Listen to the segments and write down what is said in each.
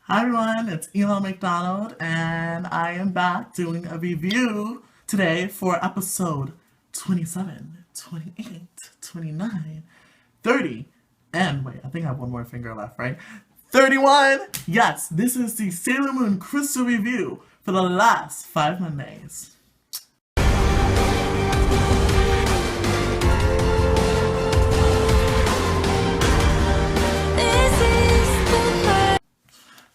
Hi everyone, it's Elon McDonald, and I am back doing a review today for episode 27, 28, 29, 30, and wait, I think I have one more finger left, right? 31! Yes, this is the Sailor Moon Crystal review for the last 5 Mondays.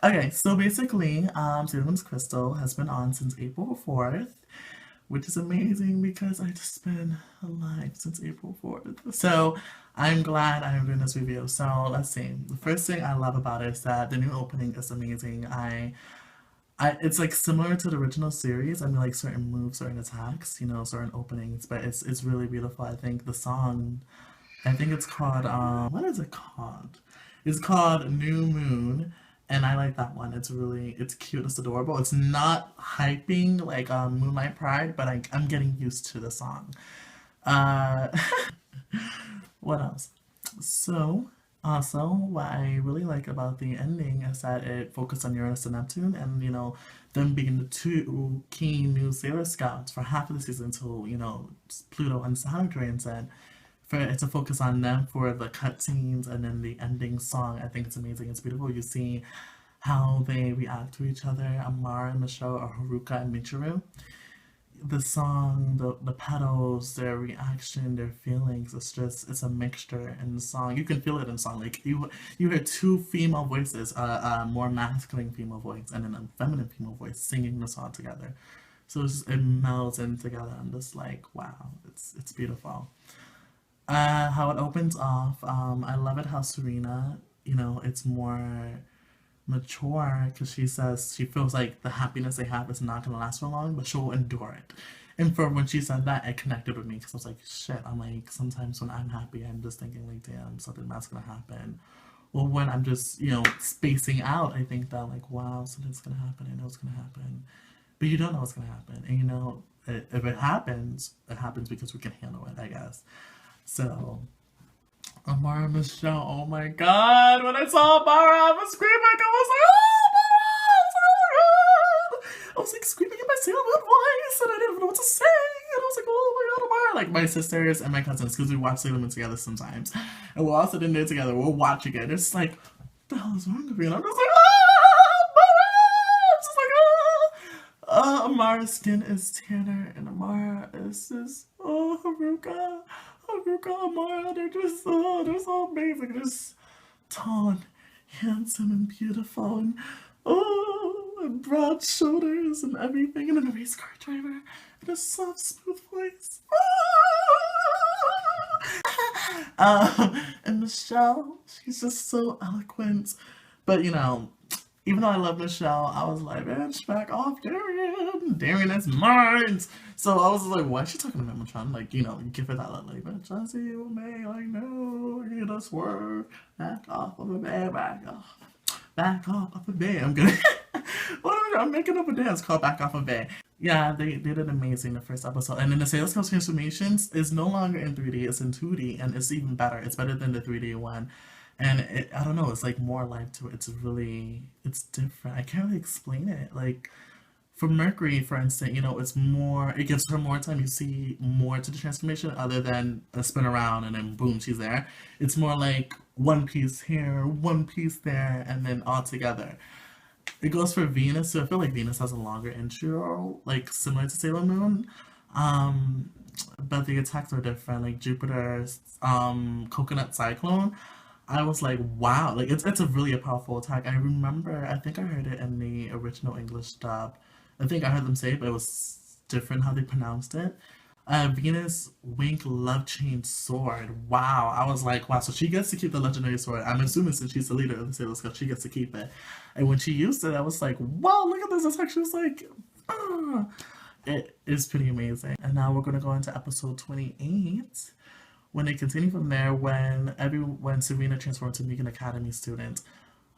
Okay, so basically, Sailor Moon's Crystal has been on since April 4th, which is amazing because I just been alive since April 4th. So I'm glad I am doing this review. So let's see. The first thing I love about it is that the new opening is amazing. It's like similar to the original series. I mean, like certain moves, certain attacks, certain openings, but it's really beautiful. I think the song, I think it's called what is it called? It's called New Moon, and I like that one. It's cute, it's adorable. It's not hyping like Moonlight Pride, but I'm getting used to the song. Uh, what else? So, also, what I really like about the ending is that it focused on Uranus and Neptune, and them being the two key new Sailor Scouts for half of the season until Pluto and Saturn joins in. For it to focus on them for the cutscenes and then the ending song, I think it's amazing. It's beautiful. You see how they react to each other, Amara and Michelle, or Haruka and Michiru. The song, the pedals, their reaction, their feelings, it's a mixture in the song. You can feel it in the song. Like you hear two female voices, a more masculine female voice and then a feminine female voice singing the song together. So it melds in together. I'm just like, wow, it's beautiful. How it opens off, I love it how Serena, it's more mature because she says she feels like the happiness they have is not going to last for long, but she'll endure it. And for when she said that, it connected with me because I was like, shit, I'm like, sometimes when I'm happy, I'm just thinking, like, damn, something bad's going to happen. Well, when I'm just, spacing out, I think that, like, wow, something's going to happen. I know it's going to happen. But you don't know what's going to happen. And, if it happens because we can handle it, I guess. So, Amara Michelle, oh my god, when I saw Amara, I was screaming, I was like, oh my god, I was like screaming in my Sailor Moon voice, and I didn't know what to say, and I was like, oh my god, Amara, like my sisters and my cousins, because we watch Sailor Moon together sometimes, and we'll all sit in there together, we'll watch again, it's just like, what the hell is wrong with me, and I'm just like, Amara, it's just like, Amara's skin is tanner, and Amara is just, oh, Haruka. Haruka, Amara, they're so amazing. They're just tall and handsome and beautiful and and broad shoulders and everything, and then a race car driver and a soft, smooth voice. And Michelle, she's just so eloquent. But even though I love Michelle, I was like, bitch, back off, Darian. Darian is mine. So I was like, why is she talking to Metatron? Like, you give her that look, like, bitch, I see you, man. Like, no, you just swerve. Back off of a bed, back off. Back off of a bed. I'm gonna. I'm making up a dance called Back Off a Bed. Yeah, they did it amazing the first episode. And then the Sales House Transformations is no longer in 3D, it's in 2D, and it's even better. It's better than the 3D one. And I don't know, it's like more life to it. It's different. I can't really explain it. Like, for Mercury, for instance, it gives her more time. You see more to the transformation other than a spin around and then boom, she's there. It's more like one piece here, one piece there, and then all together. It goes for Venus, so I feel like Venus has a longer intro, like similar to Sailor Moon. Um, but the attacks are different. Like Jupiter's Coconut Cyclone, I was like, wow, like it's a powerful attack. I remember, I think I heard it in the original English dub. I think I heard them say it, but it was different how they pronounced it. Venus Wink Love Chain Sword. Wow, I was like, wow, so she gets to keep the legendary sword. I'm assuming since she's the leader of the Sailor Scouts, she gets to keep it. And when she used it, I was like, wow, look at this attack. She was like, ah. It is pretty amazing. And now we're gonna go into episode 28 when they continue from there when Serena transformed to Mugen Academy student.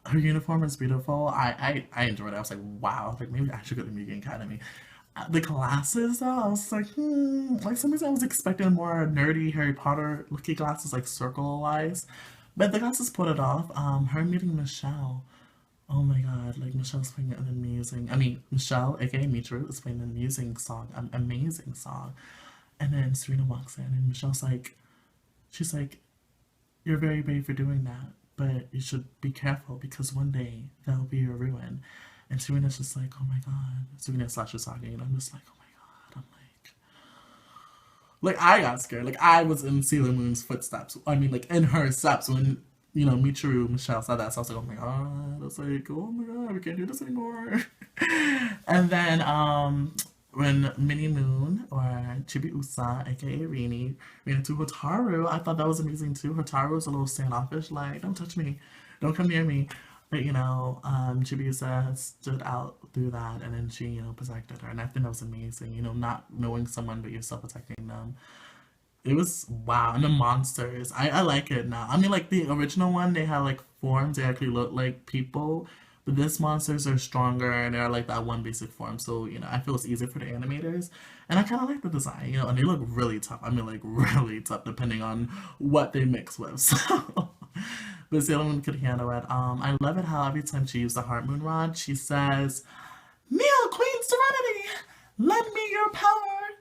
Her uniform is beautiful. I enjoyed it. I was like, wow, like maybe I should go to Mugen Academy. The glasses though, I was like, like some reason I was expecting more nerdy Harry Potter looking glasses, like circle eyes. But the glasses put it off. Her meeting Michelle. Oh my god, like Michelle's playing an amazing, I mean, Michelle, aka Michiru, is playing an amazing song, an amazing song. And then Serena walks in and Michelle's like, she's like, you're very brave for doing that, but you should be careful because one day that'll be your ruin. And Serena's just like, oh my god. Serena slash Usagi, and I'm just like, oh my god. I'm like I got scared. Like I was in Sailor Moon's footsteps. I mean, like in her steps when Michiru Michelle said that. So I was like, oh my god. I was like, oh my god, we can't do this anymore. And then when Mini Moon or Chibiusa, aka Rini, ran into Hotaru, I thought that was amazing too. Hotaru was a little standoffish, like, don't touch me, don't come near me. But Chibiusa stood out through that, and then she, protected her, and I think that was amazing. Not knowing someone but yourself protecting them. It was wow, and the monsters. I like it now. I mean, like the original one, they had like forms. They actually look like people, but this monsters are stronger and they're like that one basic form. So I feel it's easier for the animators, and I kind of like the design. And they look really tough. I mean, like really tough, depending on what they mix with. So, but Sailor Moon could handle it. I love it how every time she uses the Heart Moon Rod, she says, "Kneel, Queen Serenity, lend me your power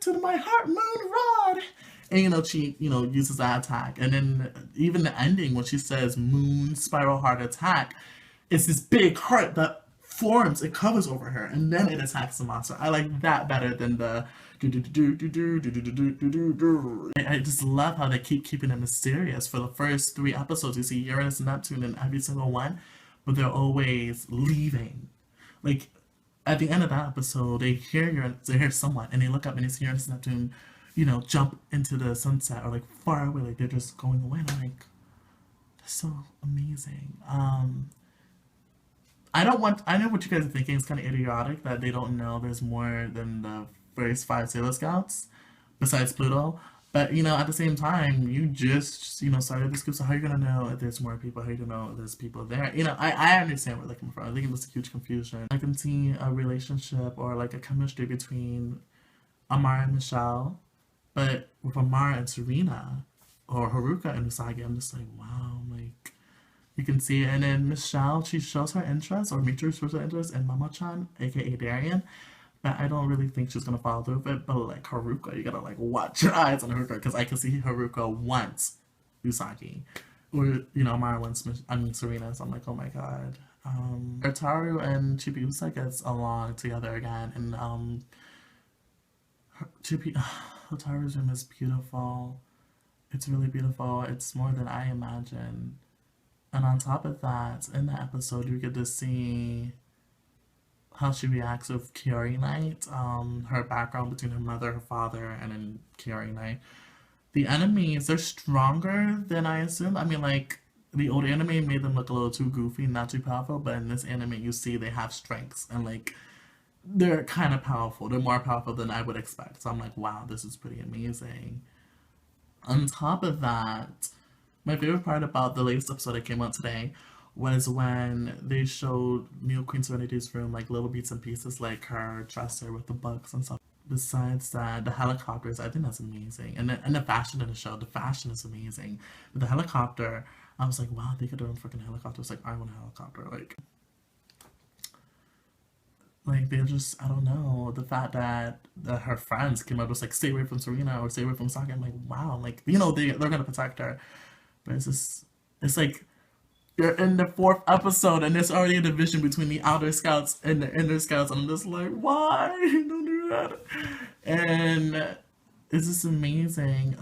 to my Heart Moon Rod." And she uses that attack, and then even the ending when she says Moon Spiral Heart Attack, it's this big heart that forms, it covers over her, and then it attacks the monster. I like that better than the do do do do do do do do do do do do. I just love how they keep keeping it mysterious. For the first 3 episodes, you see Uranus and Neptune in every single one, but they're always leaving. Like at the end of that episode, they hear someone, and they look up and they see Uranus and Neptune, jump into the sunset or like far away, like they're just going away. And I'm like, that's so amazing. I know what you guys are thinking. It's kind of idiotic that they don't know there's more than the first 5 Sailor Scouts besides Pluto. But at the same time, you just started this group, so how are you gonna know if there's more people? How are you gonna know if there's people there? I understand where they're coming from. I think it was a huge confusion. I can see a relationship or like a chemistry between Amara and Michelle, but with Amara and Serena or Haruka and Usagi, I'm just like, wow, like you can see it. And then Michelle, she shows her interest, or Michiru shows her interest in Mamo-chan, aka Darien. But I don't really think she's gonna follow through with it. But like Haruka, you gotta like watch your eyes on Haruka, because I can see Haruka once Usagi, or Amara once Serena. So I'm like, oh my god. Otaru and Chibiusa gets along together again, and Otaru's room is beautiful. It's really beautiful. It's more than I imagined. And on top of that, in the episode, you get to see how she reacts with Kiori Night, her background between her mother, her father, and then Kiori Night. The enemies, they're stronger than I assumed. I mean, like, the old anime made them look a little too goofy, not too powerful, but in this anime, you see they have strengths, and, like, they're kind of powerful. They're more powerful than I would expect. So I'm like, wow, this is pretty amazing. On top of that, my favorite part about the latest episode that came out today was when they showed Neo Queen Serenity's room, like little bits and pieces, like her dresser with the books and stuff. Besides that, the helicopters, I think that's amazing. And the fashion in the show, the fashion is amazing. But the helicopter, I was like, wow, they could do a freaking helicopter. It's like, I want a helicopter. Like they're just, I don't know, the fact that her friends came up was like, stay away from Serena or stay away from Saki. I'm like, wow, like, they're gonna protect her. But it's like, you're in the 4th episode and there's already a division between the outer scouts and the inner scouts. And I'm just like, why? Don't do that. And it's just amazing.